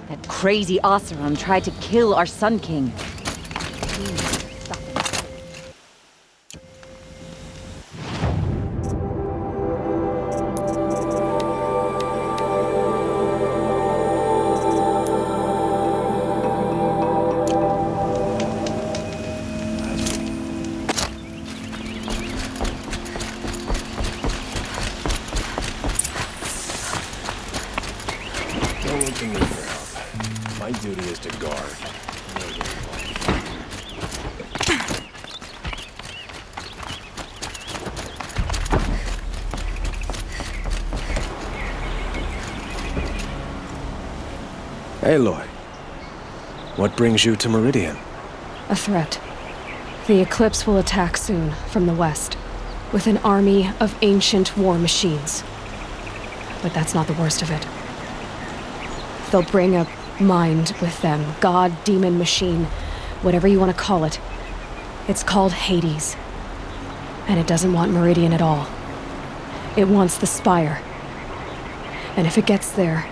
That crazy Oseram tried to kill our Sun King. Stop it. Don't look to me for help. My duty is to guard. Aloy, what brings you to Meridian? A threat. The Eclipse will attack soon, from the west, with an army of ancient war machines. But that's not the worst of it. They'll bring a mind with them, god, demon, machine, whatever you want to call it. It's called Hades. And it doesn't want Meridian at all. It wants the Spire. And if it gets there,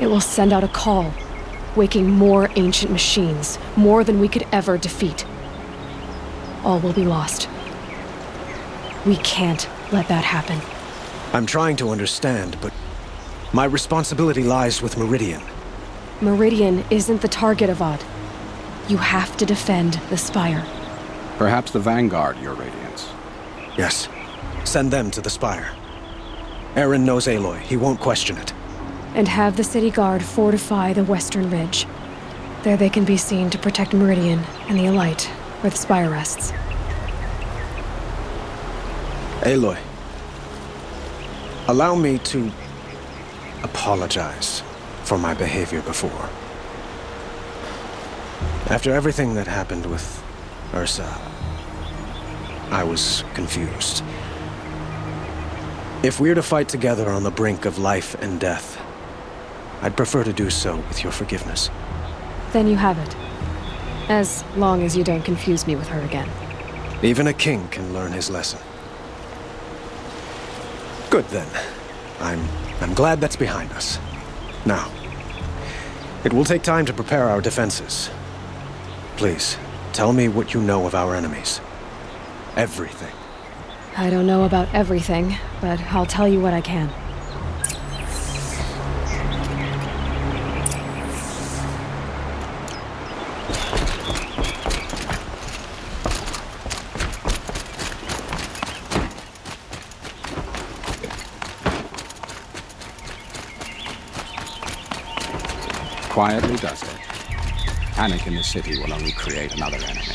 it will send out a call, waking more ancient machines, more than we could ever defeat. All will be lost. We can't let that happen. I'm trying to understand, but my responsibility lies with Meridian. Meridian isn't the target, Avad. You have to defend the Spire. Perhaps the Vanguard, Your Radiance. Yes. Send them to the Spire. Aaron knows Aloy. He won't question it. And have the City Guard fortify the Western Ridge. There they can be seen to protect Meridian and the Elite, where the Spire rests. Aloy, allow me to apologize for my behavior before. After everything that happened with Ursa, I was confused. If we're to fight together on the brink of life and death, I'd prefer to do so with your forgiveness. Then you have it. As long as you don't confuse me with her again. Even a king can learn his lesson. Good then. I'm glad that's behind us. Now, it will take time to prepare our defenses. Please, tell me what you know of our enemies. Everything. I don't know about everything, but I'll tell you what I can. Quietly does it. Panic in the city will only create another enemy.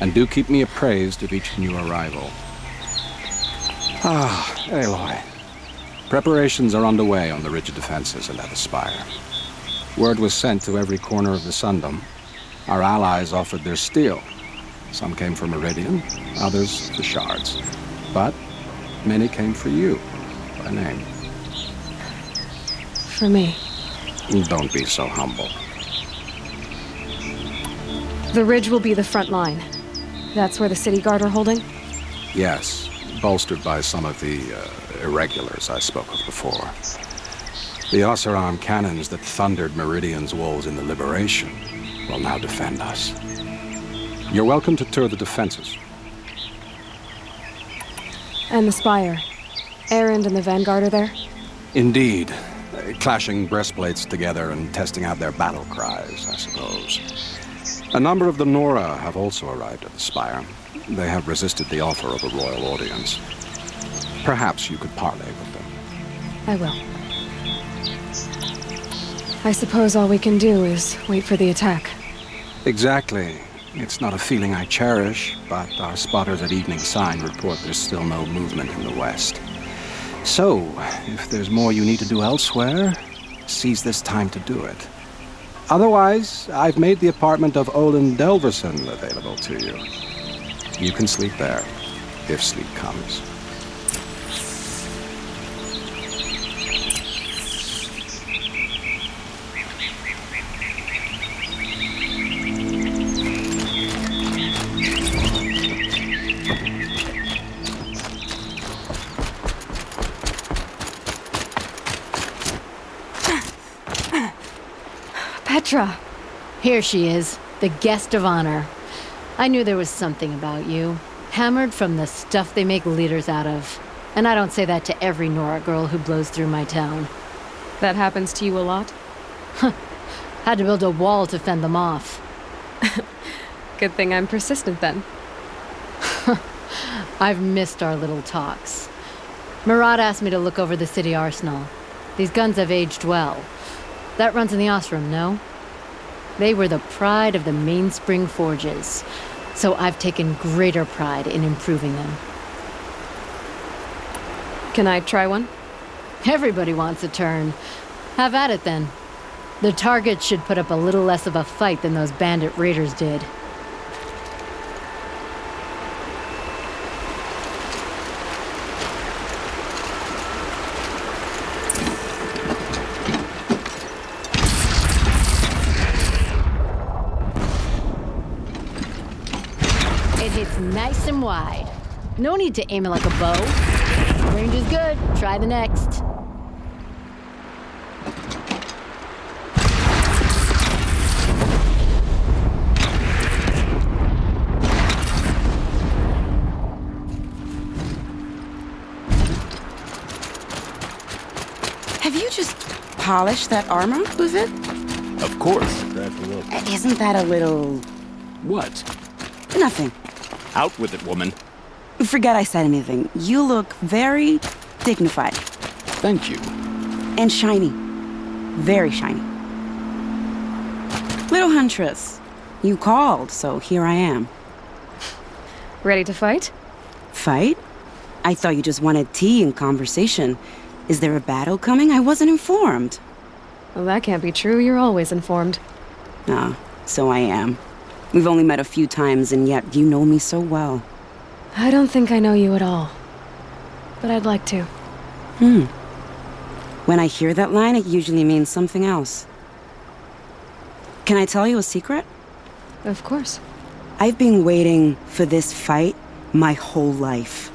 And do keep me appraised of each new arrival. Aloy. Preparations are underway on the ridge of defenses and at the Spire. Word was sent to every corner of the Sundom. Our allies offered their steel. Some came for Meridian, others the shards. But many came for you, by name. For me. Don't be so humble. The ridge will be the front line. That's where the City Guard are holding? Yes, bolstered by some of the irregulars I spoke of before. The Oseram cannons that thundered Meridian's walls in the Liberation will now defend us. You're welcome to tour the defenses. And the Spire. Erend and the Vanguard are there? Indeed. Clashing breastplates together and testing out their battle cries, I suppose. A number of the Nora have also arrived at the Spire. They have resisted the offer of a royal audience. Perhaps you could parley with them. I will. I suppose all we can do is wait for the attack. Exactly. It's not a feeling I cherish, but our spotters at Evening Sign report there's still no movement in the west. So, if there's more you need to do elsewhere, seize this time to do it. Otherwise, I've made the apartment of Olin Delverson available to you. You can sleep there, if sleep comes. Petra! Here she is, the guest of honor. I knew there was something about you. Hammered from the stuff they make leaders out of. And I don't say that to every Nora girl who blows through my town. That happens to you a lot? Had to build a wall to fend them off. Good thing I'm persistent then. I've missed our little talks. Murad asked me to look over the city arsenal. These guns have aged well. That runs in the Osram, no? They were the pride of the Mainspring Forges, so I've taken greater pride in improving them. Can I try one? Everybody wants a turn. Have at it then. The targets should put up a little less of a fight than those bandit raiders did. It hits nice and wide. No need to aim it like a bow. Range is good. Try the next. Have you just polished that armor, Luzit? Of course. Isn't that a little... What? Nothing. Out with it, woman. Forget I said anything. You look very dignified. Thank you. And shiny. Very shiny. Little Huntress, you called, so here I am. Ready to fight? Fight? I thought you just wanted tea and conversation. Is there a battle coming? I wasn't informed. Well, that can't be true. You're always informed. Ah, so I am. We've only met a few times, and yet you know me so well. I don't think I know you at all. But I'd like to. When I hear that line, it usually means something else. Can I tell you a secret? Of course. I've been waiting for this fight my whole life.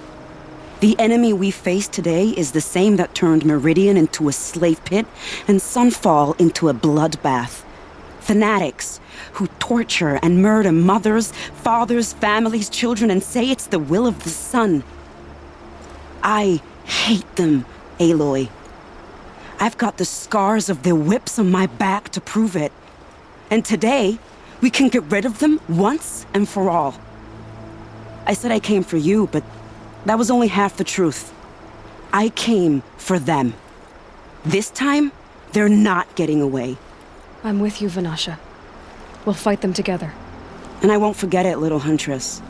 The enemy we face today is the same that turned Meridian into a slave pit and Sunfall into a bloodbath. Fanatics who torture and murder mothers, fathers, families, children, and say it's the will of the sun. I hate them, Aloy. I've got the scars of their whips on my back to prove it. And today, we can get rid of them once and for all. I said I came for you, but that was only half the truth. I came for them. This time, they're not getting away. I'm with you, Vanasha. We'll fight them together. And I won't forget it, little Huntress.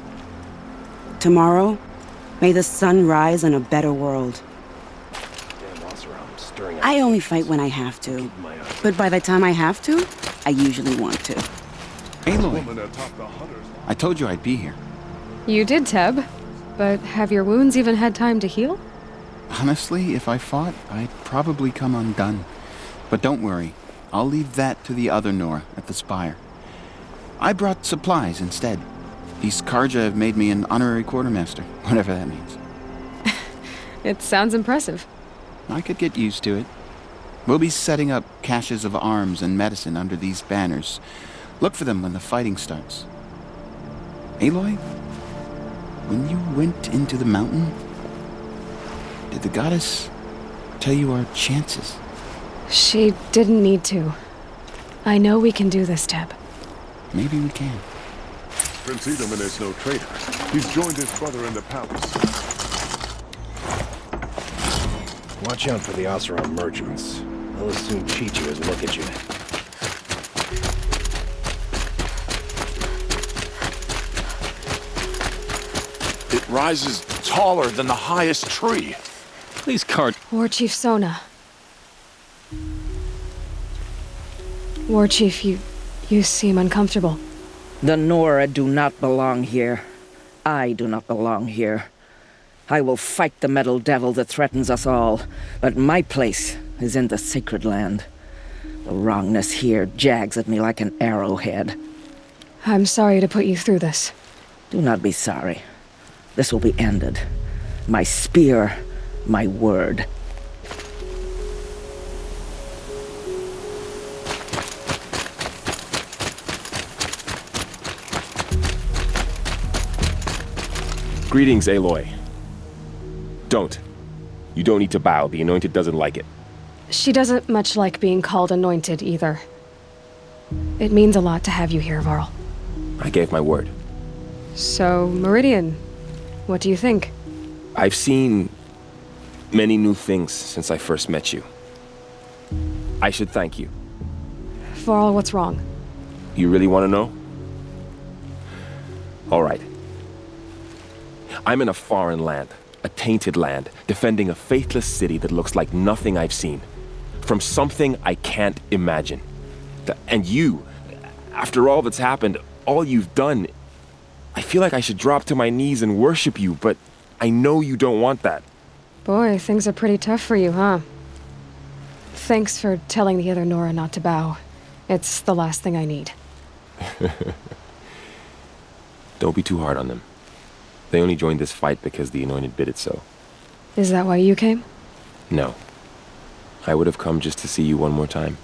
Tomorrow, may the sun rise in a better world. I only fight when I have to. But by the time I have to, I usually want to. Aloy, I told you I'd be here. You did, Teb. But have your wounds even had time to heal? Honestly, if I fought, I'd probably come undone. But don't worry, I'll leave that to the other Nora at the Spire. I brought supplies instead. These Karja have made me an honorary quartermaster, whatever that means. It sounds impressive. I could get used to it. We'll be setting up caches of arms and medicine under these banners. Look for them when the fighting starts. Aloy, when you went into the mountain, did the goddess tell you our chances? She didn't need to. I know we can do this, Teb. Maybe we can. Prince Edelman is no traitor. He's joined his brother in the palace. Watch out for the Oseram merchants. They'll as soon cheat you as look at you. It rises taller than the highest tree. These cart... War Chief Sona. War Chief, you seem uncomfortable. The Nora do not belong here. I do not belong here. I will fight the metal devil that threatens us all, but my place is in the sacred land. The wrongness here jags at me like an arrowhead. I'm sorry to put you through this. Do not be sorry. This will be ended. My spear, my word. Greetings, Aloy. Don't. You don't need to bow. The Anointed doesn't like it. She doesn't much like being called anointed either. It means a lot to have you here, Varl. I gave my word. So, Meridian, what do you think? I've seen many new things since I first met you. I should thank you. Varl, what's wrong? You really want to know? All right. I'm in a foreign land, a tainted land, defending a faithless city that looks like nothing I've seen. From something I can't imagine. And you, after all that's happened, all you've done, I feel like I should drop to my knees and worship you, but I know you don't want that. Boy, things are pretty tough for you, huh? Thanks for telling the other Nora not to bow. It's the last thing I need. Don't be too hard on them. They only joined this fight because the Anointed bid it so. Is that why you came? No. I would have come just to see you one more time.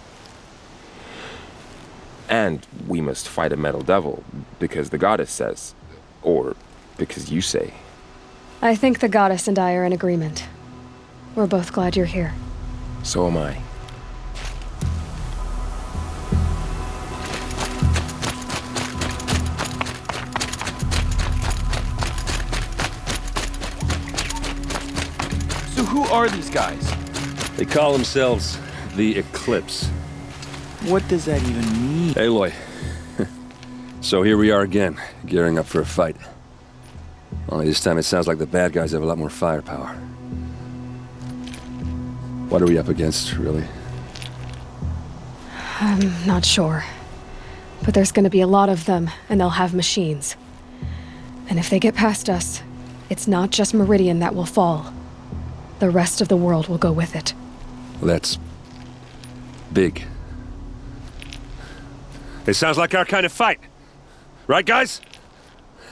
And we must fight a metal devil, because the goddess says. Or because you say. I think the goddess and I are in agreement. We're both glad you're here. So am I. So who are these guys? They call themselves the Eclipse. What does that even mean? Aloy. So here we are again, gearing up for a fight. Only this time it sounds like the bad guys have a lot more firepower. What are we up against, really? I'm not sure. But there's gonna be a lot of them, and they'll have machines. And if they get past us, it's not just Meridian that will fall. The rest of the world will go with it. Well, that's big. It sounds like our kind of fight. Right, guys?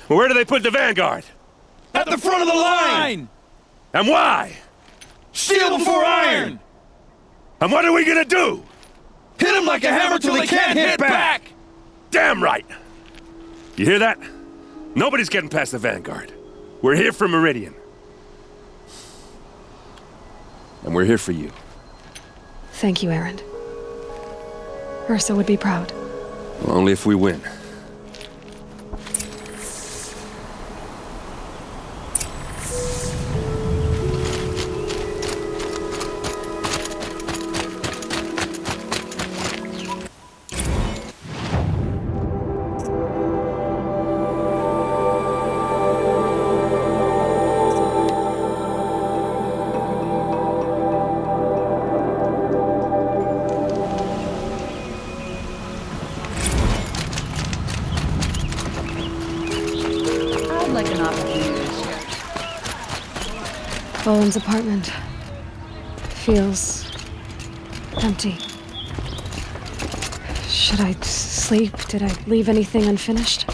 Well, where do they put the Vanguard? At the front of the line! And why? Steel before iron! And what are we gonna do? Hit them like a hammer till they can't hit back! Damn right! You hear that? Nobody's getting past the Vanguard. We're here for Meridian. And we're here for you. Thank you, Erend. Ursa would be proud. Well, only if we win. Bowen's apartment feels empty. Should I sleep? Did I leave anything unfinished?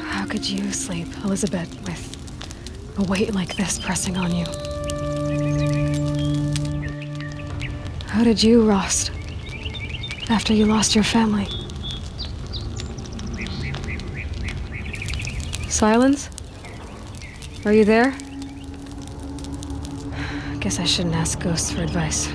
How could you sleep, Elizabeth, with a weight like this pressing on you? How did you, Rost, after you lost your family? Silence? Are you there? Guess I shouldn't ask ghosts for advice.